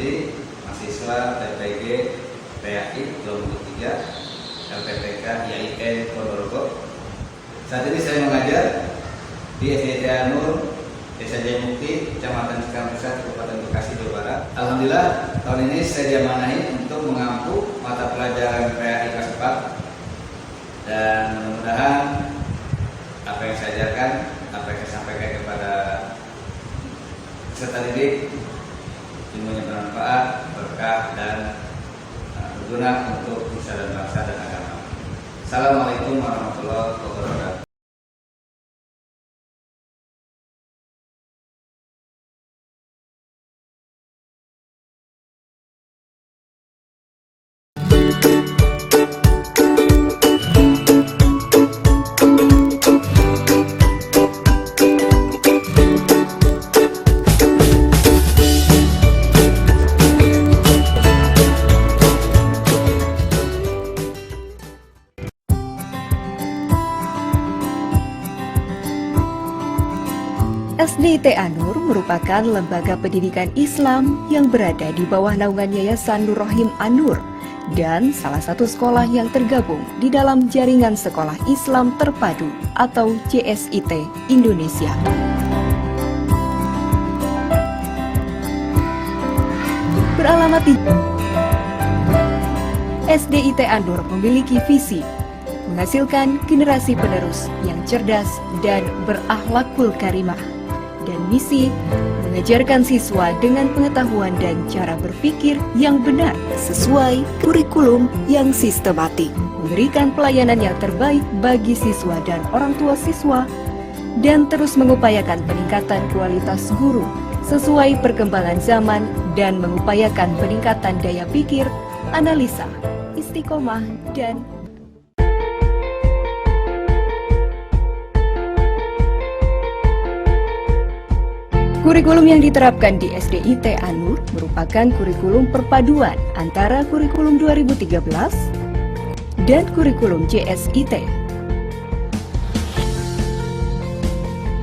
Rusdi, mahasiswa PPG PAI kelompok 3 LPPK IAIN Ponorogo. Saat ini saya mengajar di SD ITE Nur, Desa Jayamukti, Kecamatan Cikarang Pusat, Kabupaten Bekasi, Jawa Barat. Alhamdulillah, tahun ini saya diamanahi untuk mengampu mata pelajaran PAI kelas 4, dan mudah-mudahan apa yang saya ajarkan, apa yang saya sampaikan kepada peserta didik, ilmunya bermanfaat, berkah, dan berguna untuk nusa dan bangsa dan agama. Assalamualaikum warahmatullahi wabarakatuh. SD ITE Nur merupakan lembaga pendidikan Islam yang berada di bawah naungan Yayasan Nur Rohim An-Nur dan salah satu sekolah yang tergabung di dalam Jaringan Sekolah Islam Terpadu atau JSIT Indonesia. Beralamat di SD ITE Nur memiliki visi menghasilkan generasi penerus yang cerdas dan berakhlakul karimah, dan misi mengajarkan siswa dengan pengetahuan dan cara berpikir yang benar sesuai kurikulum yang sistematik, memberikan pelayanan yang terbaik bagi siswa dan orang tua siswa, dan terus mengupayakan peningkatan kualitas guru sesuai perkembangan zaman dan mengupayakan peningkatan daya pikir, analisa, istiqomah, dan kurikulum yang diterapkan di SD ITE Nur merupakan kurikulum perpaduan antara kurikulum 2013 dan kurikulum JSIT.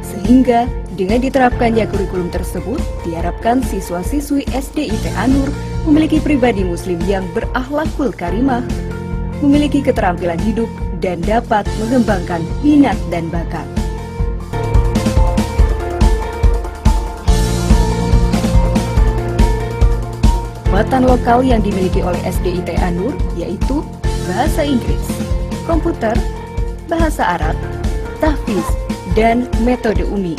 Sehingga dengan diterapkannya kurikulum tersebut, diharapkan siswa-siswi SD ITE Nur memiliki pribadi muslim yang berakhlakul karimah, memiliki keterampilan hidup, dan dapat mengembangkan minat dan bakat. Muatan lokal yang dimiliki oleh SD ITE Nur yaitu bahasa Inggris, komputer, bahasa Arab, tahfiz, dan metode umi.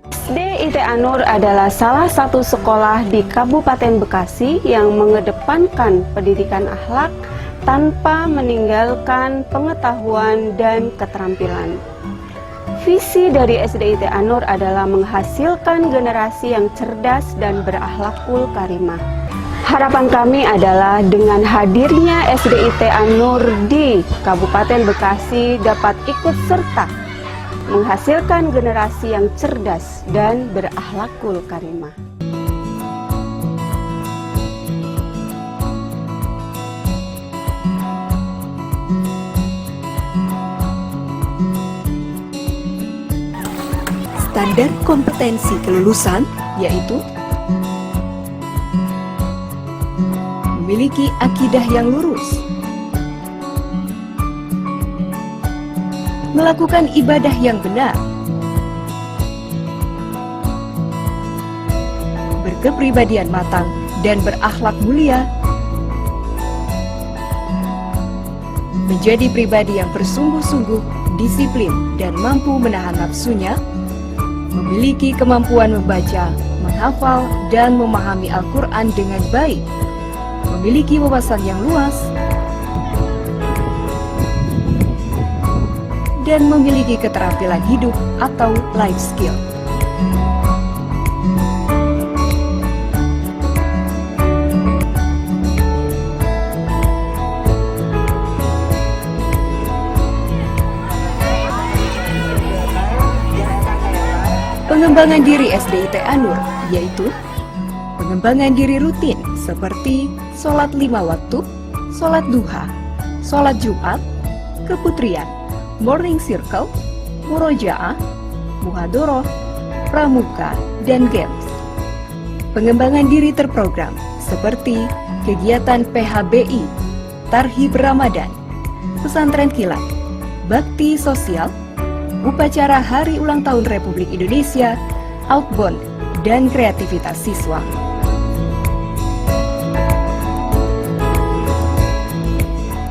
SD ITE Nur adalah salah satu sekolah di Kabupaten Bekasi yang mengedepankan pendidikan akhlak tanpa meninggalkan pengetahuan dan keterampilan. Visi dari SD ITE Nur adalah menghasilkan generasi yang cerdas dan berakhlakul karimah. Harapan kami adalah dengan hadirnya SD ITE Nur di Kabupaten Bekasi dapat ikut serta menghasilkan generasi yang cerdas dan berakhlakul karimah. Standar kompetensi kelulusan yaitu memiliki akidah yang lurus, melakukan ibadah yang benar, berkepribadian matang dan berakhlak mulia, menjadi pribadi yang bersungguh-sungguh, disiplin, dan mampu menahan nafsunya, memiliki kemampuan membaca, menghafal, dan memahami Al-Quran dengan baik, memiliki wawasan yang luas, dan memiliki keterampilan hidup atau life skill. Pengembangan diri SD ITE Nur yaitu pengembangan diri rutin seperti sholat 5 waktu, sholat duha, sholat Jumat, keputrian, morning circle, murojaah, muhadoroh, pramuka, dan games. pengembangan diri terprogram seperti kegiatan PHBI, Tarhib Ramadan, pesantren kilat, bakti sosial, upacara Hari Ulang Tahun Republik Indonesia, outbound, dan kreativitas siswa.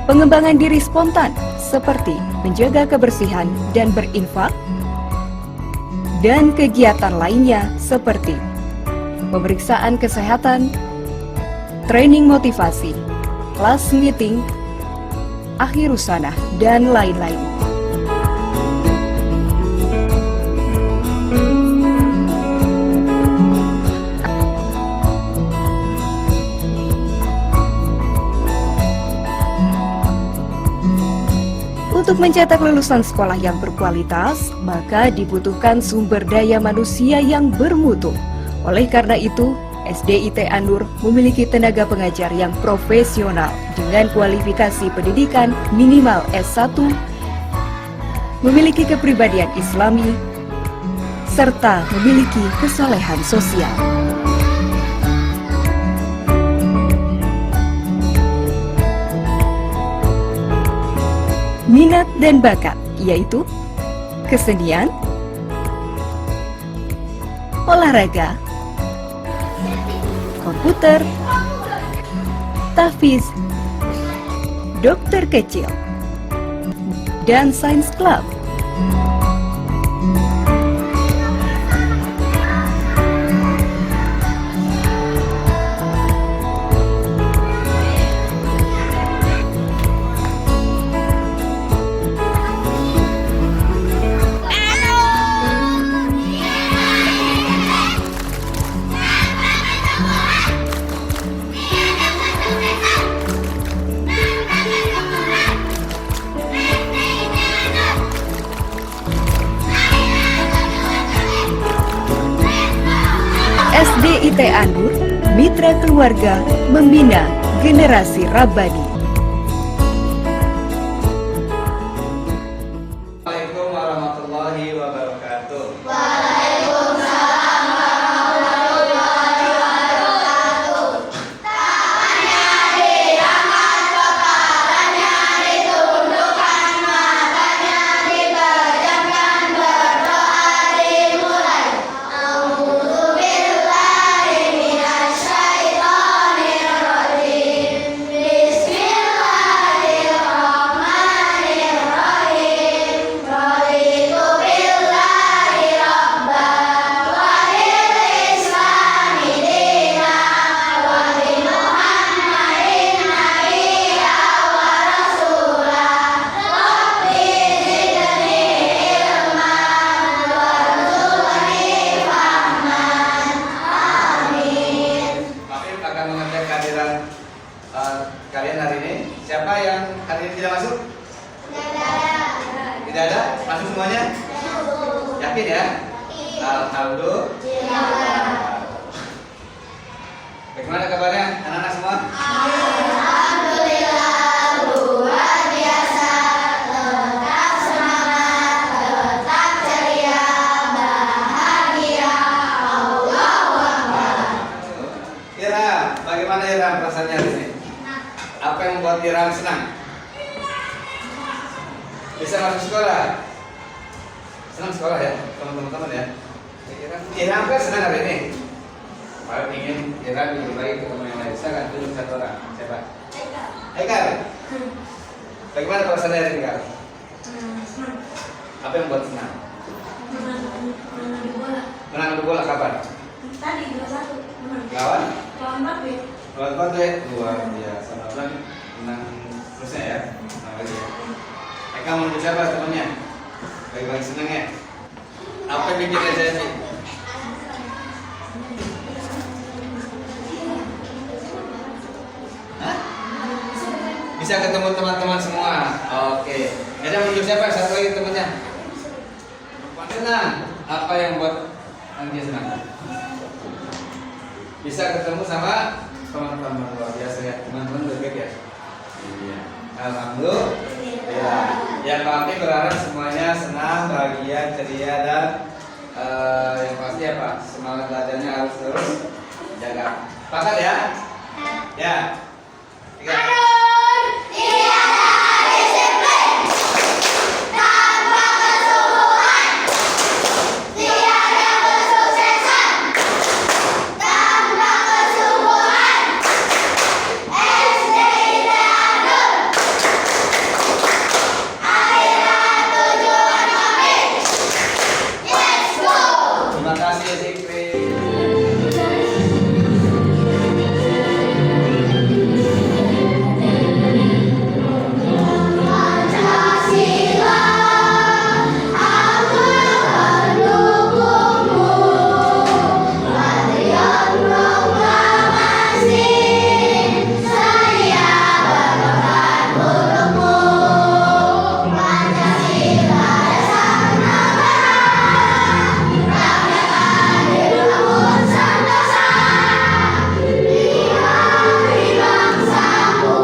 Pengembangan diri spontan seperti menjaga kebersihan dan berinfak, dan kegiatan lainnya seperti pemeriksaan kesehatan, training motivasi, kelas meeting, akhir usanah, dan lain-lain. Untuk mencetak lulusan sekolah yang berkualitas, maka dibutuhkan sumber daya manusia yang bermutu. Oleh karena itu, SDIT An-Nur memiliki tenaga pengajar yang profesional dengan kualifikasi pendidikan minimal S1, memiliki kepribadian Islami, serta memiliki kesolehan sosial. Minat dan bakat, yaitu kesenian, olahraga, komputer, tahfiz, dokter kecil, dan sains club. SDIT An-Nur, mitra keluarga membina generasi Rabbani. Assalamualaikum warahmatullahi wabarakatuh. Kalian hari ini, siapa yang hari ini tidak masuk? Tidak ada? Masuk semuanya? Yakin ya? Alhamdulillah. Bagaimana kabarnya anak-anak semua? Alhamdulillah, luar biasa. Tetap semangat, tetap ceria, bahagia. Allahu Akbar. Ira, bagaimana Ira perasaannya hari ini? Apa yang membuat Ira senang? Bisa masuk sekolah? Senang sekolah ya, teman-teman ya? Ira apa senang hari ini? Kalau ingin Ira lebih baik ketemu yang lain, bisa kan tunjuk satu orang? Siapa? Haikal. Bagaimana perasaan hari ini, Kak? Apa yang membuat senang? Menang di bola kapan? Tadi 2-1 Lawan? lawan Babe. Lawan Batu ya? Luar biasa. Lawan menang terusnya ya? Menang lagi ya? Haikal mau menunjuk siapa temannya? Bagi-bagi senang ya? Apa yang bikin saya sih? Bisa ketemu teman-teman semua. Oke. Jadi menunjuk siapa? Satu lagi temannya. Senang. Apa yang buat dia senang? Bisa ketemu sama teman-teman luar biasa ya. Teman-teman lebih baik ya. Iya. Alhamdulillah. Yang kami berharap semuanya senang, bahagia, ceria dan yang pasti apa? Semangat belajarnya harus terus Jaga. Sepakat ya? Ya. 3. Anur tiada disiplin tanpa kesungguhan, tiada kesuksesan tanpa kesungguhan. SDIT Anur, akhirat tujuan kami. Let's go. Terima kasih Zikri. Pancasila, aku mendukungmu. Patriot proklamasi, saya banggakan hurufmu. Pancasila dasar negara, rakyat adil namun sentosa. Di hari bangsaku,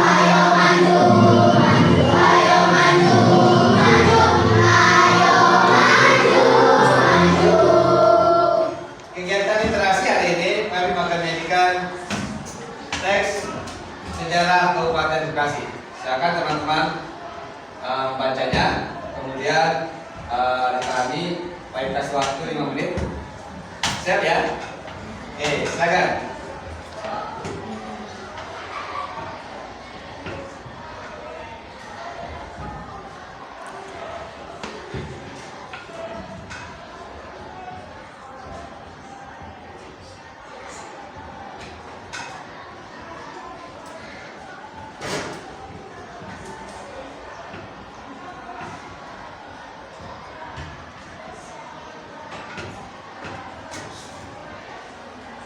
ayo maju, maju, ayo maju, maju, ayo maju, maju. Kegiatan literasi hari ini kami akan menyajikan teks sejarah Kabupaten Bekasi. Silakan teman-teman bacanya, kemudian dipahami. Baik, kasih waktu 5 menit. Siap ya? Oke, silakan.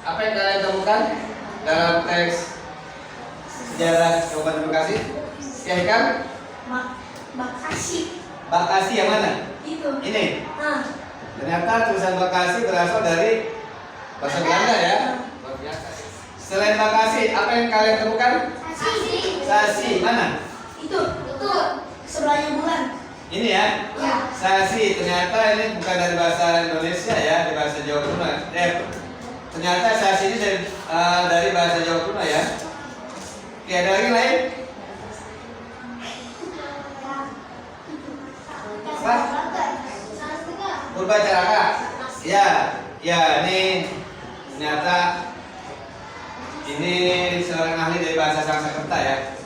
Apa yang kalian temukan dalam teks sejarah Kabupaten Bekasi? Ya kan? Makasih. Bekasi yang mana? Itu. Ini. Ah. Ternyata tulisan Bekasi berasal dari bahasa Belanda ya. Luar biasa. Selain Bekasi, apa yang kalian temukan? Sasi. Sasi mana? Itu. Sebelahnya bulan. Ini ya. Ya. Sasi. Ternyata ini bukan dari bahasa Indonesia ya, dari bahasa Jawa kuno. Ternyata sasi ini dari bahasa Jawa kuno ya. Oke, ada lagi lain? Apa? Purba Caraka. Ya, ya ini ternyata ini seorang ahli dari bahasa Sanskerta ya.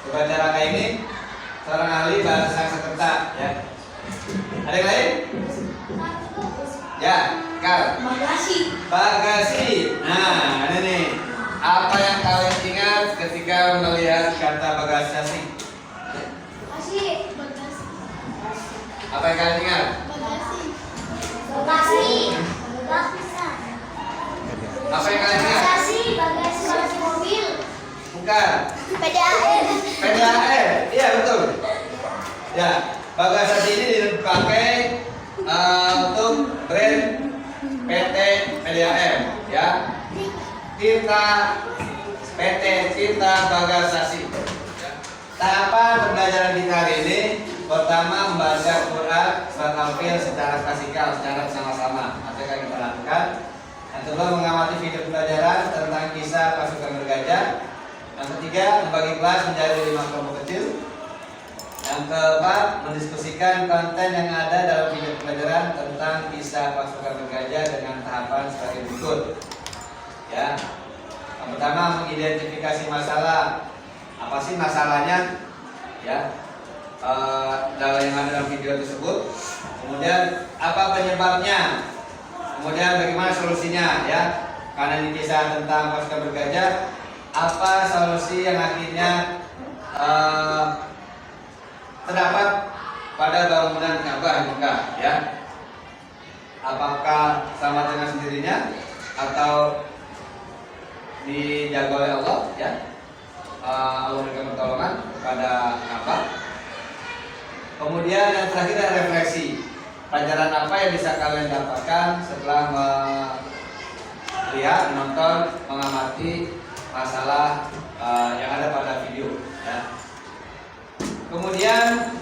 Purba Caraka ini seorang ahli bahasa Sanskerta ya. Ada yang lain? Ya, Kal. Bagasi. Nah, ini nih. Apa yang kalian ingat ketika melihat kata bagasi? Apa yang kalian ingat? Apa yang kalian ingat? Bagasi mobil. Bukan. PDAM. PDAM. Iya betul. Ya, bagasi ini dipakai untuk brand PT PDAM ya. Tirta PT Tirta Bagasasi. Tahapan pembelajaran kita hari ini pertama membaca Quran surat Al-Fil secara klasikal, secara bersama-sama. Nanti akan kita lakukan. Yang kedua mengamati video pembelajaran tentang kisah pasukan bergajah. Yang ketiga membagi kelas menjadi 5 kelompok kecil. Yang keempat mendiskusikan konten yang ada dalam video pembelajaran tentang kisah pasukan bergajah dengan tahapan sebagai berikut. Ya, yang pertama mengidentifikasi masalah. Apa sih masalahnya? Ya, dalam yang ada dalam video tersebut. Kemudian apa penyebabnya? Kemudian bagaimana solusinya? Ya, karena ini kisah tentang pasukan bergajah. Apa solusi yang akhirnya terdapat pada bangunan Ka'bah di Mekah? Ya, apakah sama dengan sendirinya atau dijaga oleh Allah ya, Allah memberikan pertolongan kepada Ka'bah. Kemudian yang terakhir adalah refleksi. Pelajaran apa yang bisa kalian dapatkan setelah melihat, menonton, mengamati masalah yang ada pada video ya. Kemudian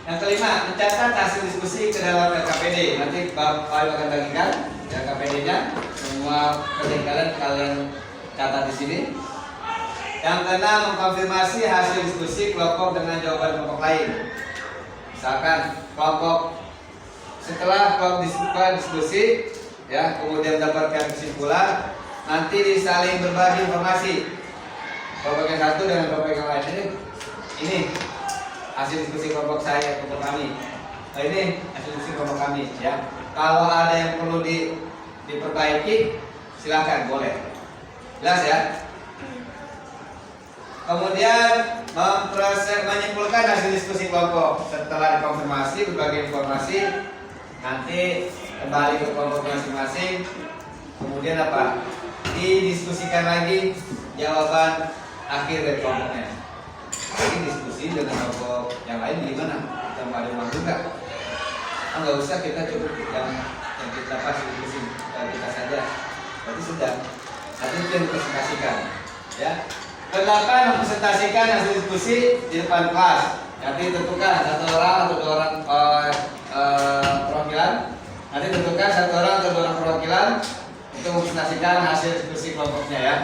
yang kelima, mencatat hasil diskusi ke dalam LKPD. Nanti Bapak akan bagikan Ya KPD-nya semua kalian catat di sini. Yang keenam, mengkonfirmasi hasil diskusi kelompok dengan jawaban kelompok lain. Misalkan kelompok setelah kelompok diskusi ya kemudian mendapatkan kesimpulan, nanti disaling berbagi informasi. Kelompok yang satu dengan kelompok yang lain ini hasil diskusi kelompok saya, kelompok kami. Nah, ini hasil diskusi kelompok kami ya. Kalau ada yang perlu diperbaiki, silakan boleh. Jelas ya. Kemudian menyimpulkan hasil diskusi kelompok setelah dikonfirmasi berbagai informasi, nanti kembali ke kelompok masing-masing. Kemudian apa? Didiskusikan lagi jawaban akhir dari kelompoknya. Lagi diskusi dengan kelompok yang lain gimana? Kita mau ada uang juga? Nggak usah, kita cukup yang kita pas diskusi kita saja. Berarti sudah. Nanti itu yang dipresentasikan. Ya. Kedelapan, mempresentasikan hasil diskusi di depan kelas. Nanti tentukan satu orang atau dua orang perwakilan. Nanti tentukan satu orang atau dua orang perwakilan untuk mempresentasikan hasil diskusi kelompoknya ya.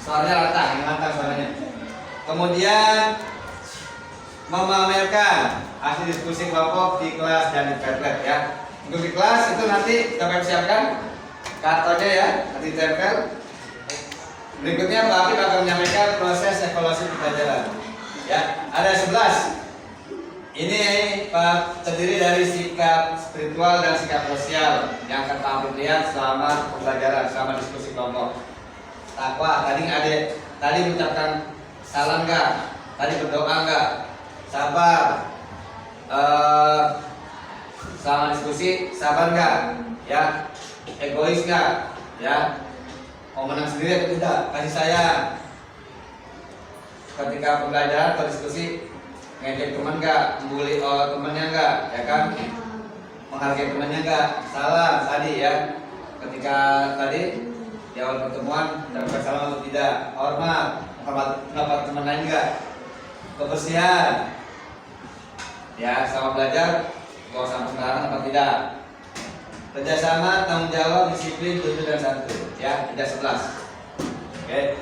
Suaranya rata, yang lantang suaranya. Kemudian memamerkan hasil diskusi kelompok di kelas dan di Padlet ya. Untuk di kelas itu nanti kita siapkan kartonnya ya, nanti tempel. Berikutnya Pak Afif akan menyampaikan proses evaluasi pembelajaran. Ya, ada 11. Ini Pak terdiri dari sikap spiritual dan sikap sosial yang akan Pak Afif lihat selama pembelajaran, selama diskusi kelompok. Takwa, tadi mengucapkan salam enggak? Tadi berdoa enggak? Sabar. Selama diskusi sabar enggak? Ya. Egois enggak? Ya. Mau menang sendiri atau tidak? Kasih sayang. Ketika pembelajaran atau diskusi ngejek teman enggak? Membuli temannya enggak? Ya kan? Menghargai temannya enggak? Salam tadi ya. Ketika tadi di awal pertemuan dapat salam atau tidak? Hormat, menghormat teman lain enggak? Kebersihan. Ya, sama belajar kalau sampai sekarang apa tidak? Kerjasama, tanggung jawab, disiplin, jujur dan santun. Ya, ada 11. Oke.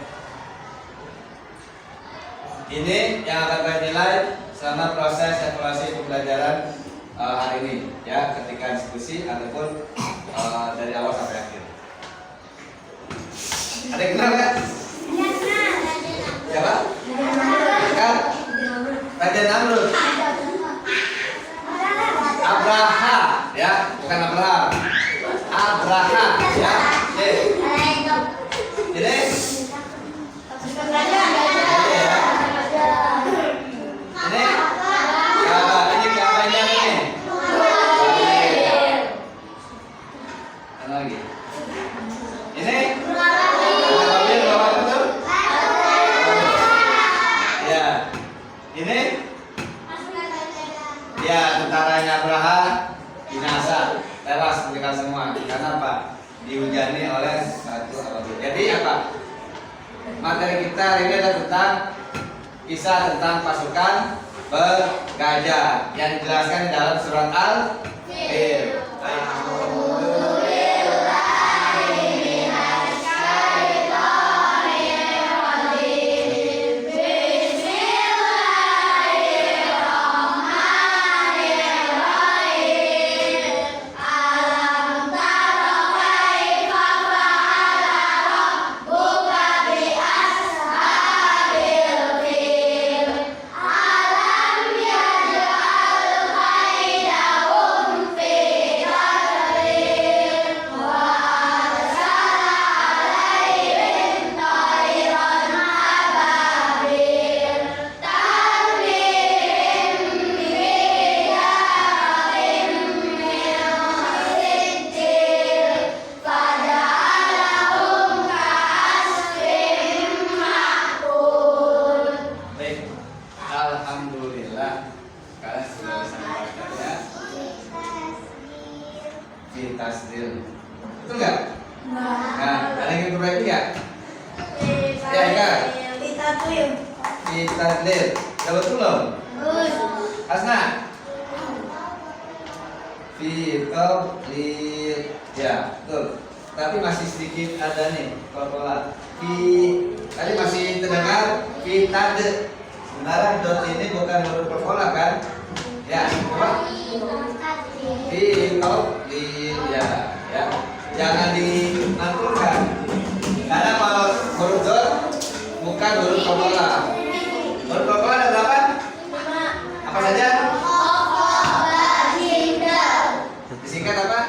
Ini yang akan kita nilai selama proses evaluasi pembelajaran hari ini, ya, ketika diskusi ataupun dari awal sampai akhir. Ada yang kenal nggak? Siapa? Kan? Raja Namrud. Abraha, ya, bukan Abraham. Abraha, ya. Jadi, ini kabarnya nih. Apa lagi? Ini? Bapak betul? Ya. Ini? Ya, tentaranya Abraha binasa, tewas mereka semua. Karena apa? Dihujani oleh satu apabila. Jadi apa? Materi kita hari ini adalah tentang kisah tentang pasukan bergajah yang dijelaskan di dalam surat Al-Fil. Alhamdulillah kalian sudah bisa membacanya di tasdil. Betul nggak? Nah, ada yang diperbaiki nggak? Ya, enggak. Di tasdil. Udah betul belum? Asna? Fi qablin. Ya, betul. Tapi masih sedikit ada nih kolkola. Fi tadi masih terdengar fi tade. Sebenarnya dot ini bukan huruf kolkola kan? Ya, coba. Fi qablin ya. Jangan dimantul-kan. Karena kalau huruf dot bukan huruf kolkola. Huruf kolkola ada berapa? Apa saja? Disingkat apa?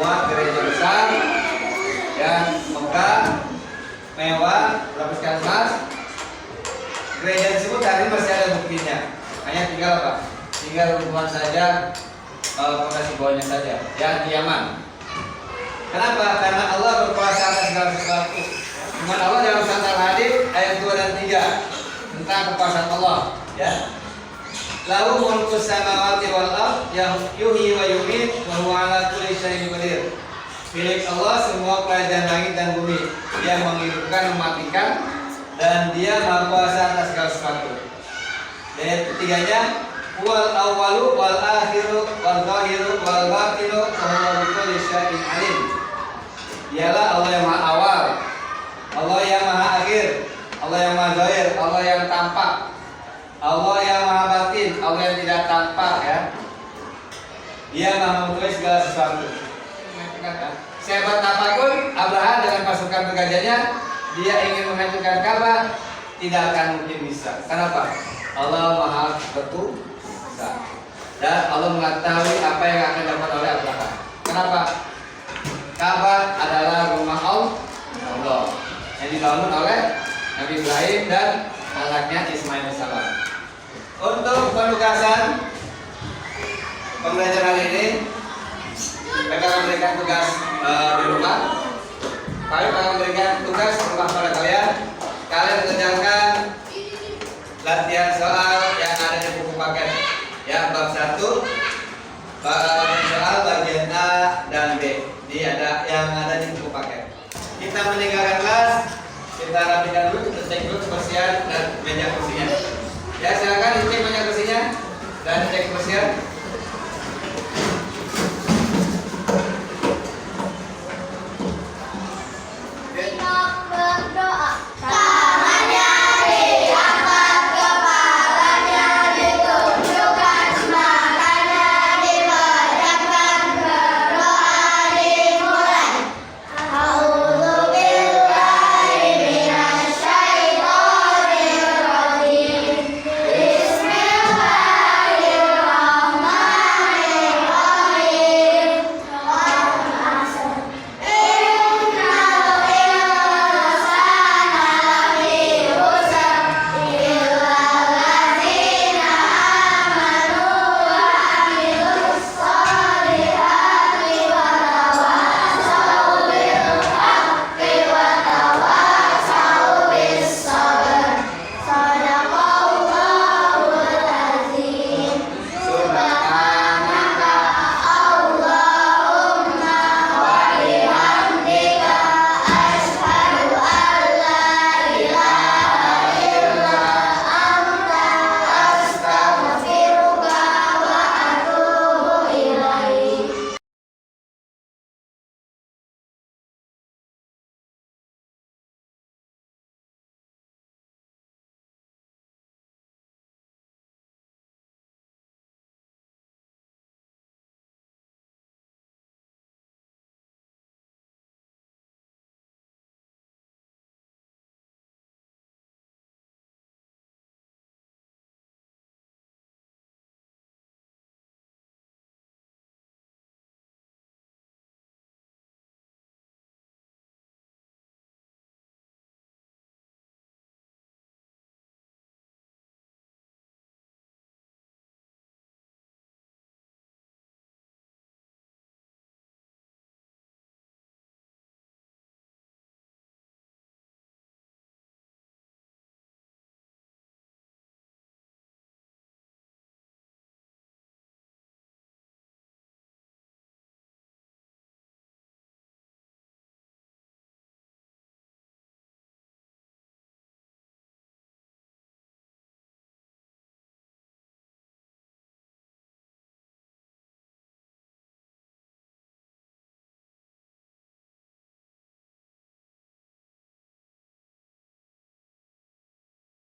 semua gereja besar yang megah, mewah, berlapiskan emas. Gereja tersebut hari ini masih ada buktinya. Hanya tinggal apa? Tinggal runtuhan saja, fondasi bawahnya saja, yang di Yaman. Kenapa? Karena Allah berkuasa atas segala sesuatu. Firman Allah dalam surat Al-Hadid ayat 2 dan 3 tentang kekuasaan Allah. Ya. Lahu mulkus samawati wal ardh yuhyi wa yumiit wa huwa ala kulli syai'in qadir. Milik Allah semua kerajaan langit dan bumi. Dia menghidupkan, mematikan, dan Dia Maha Kuasa atas segala sesuatu. Dan yang ketiganya, wal awwalu wal akhiru wal zahiru wal batinu wa huwa bi kulli syai'in alim. Dialah Allah yang Maha Awal, Allah yang Maha Akhir, Allah yang Maha Zahir, Allah yang tampak, Allah yang Maha Batin, Allah yang tidak tampak, ya. Dia Maha mengetahui segala sesuatu. Sehebat apapun Abraham dengan pasukan bergajahnya, dia ingin menghancurkan Ka'bah, tidak akan mungkin bisa. Kenapa? Allah Maha Berkuasa dan Allah mengetahui apa yang akan dapat oleh Abraham. Kenapa? Ka'bah adalah rumah Allah yang dibangun oleh Nabi Ibrahim dan anaknya Ismail alaihissalam. Untuk penugasan pembelajaran hari ini, mereka akan memberikan tugas di rumah. Kami akan memberikan tugas rumah pada kalian. Kalian mengerjakan latihan soal yang ada di buku paket. Ya, bab 1, soal bagian A dan B. Ini ada yang ada di buku paket. Kita meninggalkan kelas, kita rapikan dulu, kita cek dulu kebersihan dan meja kursinya. Ya, silakan dicek meja kursinya dan cek kebersihan.